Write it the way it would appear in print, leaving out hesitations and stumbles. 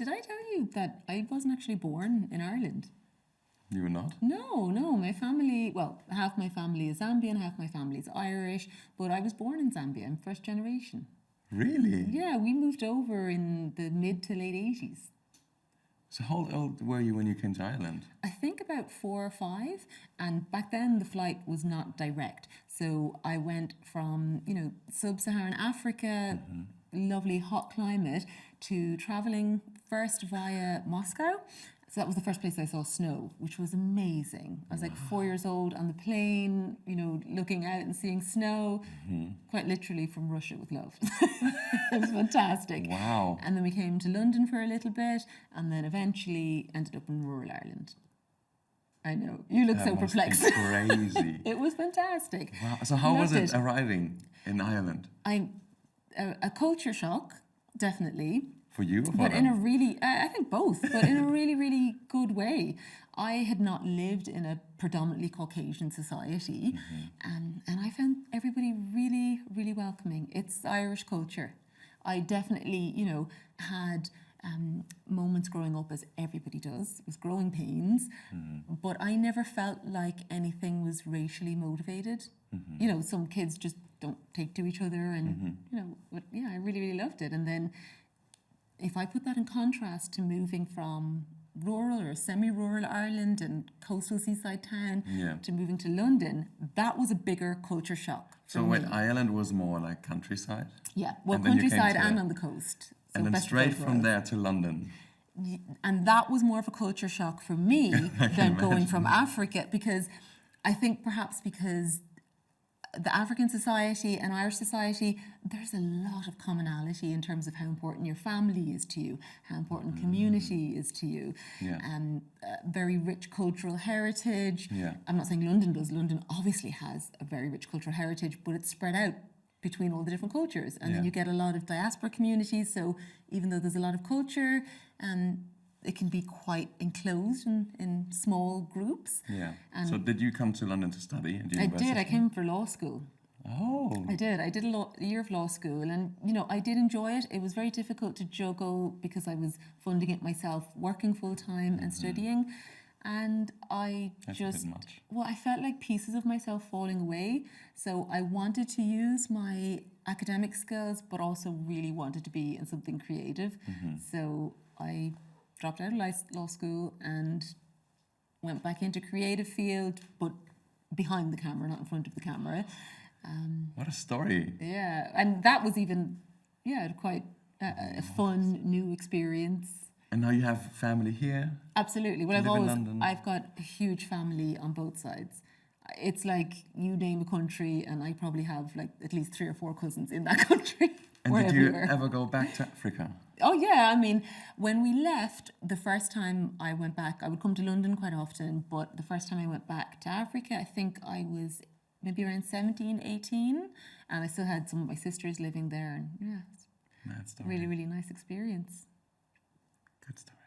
did I tell you that I wasn't actually born in Ireland? You were not? No. My family, well, half my family is Zambian, half my family is Irish, but I was born in Zambia. I'm first generation. Really? Yeah, we moved over in the mid to late 80s. So how old were you when you came to Ireland? I think about 4 or 5, and back then the flight was not direct. So I went from, sub-Saharan Africa, lovely hot climate, to traveling first via Moscow. So that was the first place I saw snow, which was amazing. I was like 4 years old on the plane, looking out and seeing snow, quite literally from Russia with love. It was fantastic. Wow. And then we came to London for a little bit, and then eventually ended up in rural Ireland. I know. You look so perplexed. That must be crazy. It was fantastic. Wow. So how was Loved it arriving in Ireland? A culture shock, definitely. For you or for But them? in a really, I think both, but in a really, really good way. I had not lived in a predominantly Caucasian society, and I found everybody really, really welcoming. It's Irish culture. I definitely, had moments growing up, as everybody does. It was growing pains, but I never felt like anything was racially motivated. Some kids just don't take to each other, and, but yeah, I really, really loved it. And then if I put that in contrast to moving from rural or semi-rural Ireland and coastal seaside town to moving to London, that was a bigger culture shock. So wait, Ireland was more like countryside? Yeah, well, And then you came countryside to- and on the coast. So And then best of straight both from worlds. there to London. And that was more of a culture shock for me than going from Africa, because I think perhaps because the African society and Irish society, there's a lot of commonality in terms of how important your family is to you, how important community is to you, Yeah. very rich cultural heritage. Yeah. I'm not saying London does. London obviously has a very rich cultural heritage, but it's spread out between all the different cultures. And then Yeah. you get a lot of diaspora communities. So even though there's a lot of culture, it can be quite enclosed in small groups. Yeah. And So did you come to London to study at I university? did. I came for law school. Oh. I did. I did a year of law school, and I did enjoy it. It was very difficult to juggle because I was funding it myself, working full time and studying, and That's a bit much. I felt like pieces of myself falling away. So I wanted to use my academic skills, but also really wanted to be in something creative. So I dropped out of law school and went back into creative field, but behind the camera, not in front of the camera. What a story. Yeah, and that was even, quite a fun new experience. And now you have family here? Absolutely. Well, Live in London? I've got a huge family on both sides. It's like you name a country, and I probably have like at least 3 or 4 cousins in that country. And We're did you everywhere. ever go back to Africa? Oh yeah, I mean, when we left, the first time I went back, I would come to London quite often, but the first time I went back to Africa, I think I was maybe around 17, 18, and I still had some of my sisters living there, and yeah, it's Mad story. really, really nice experience. Good story.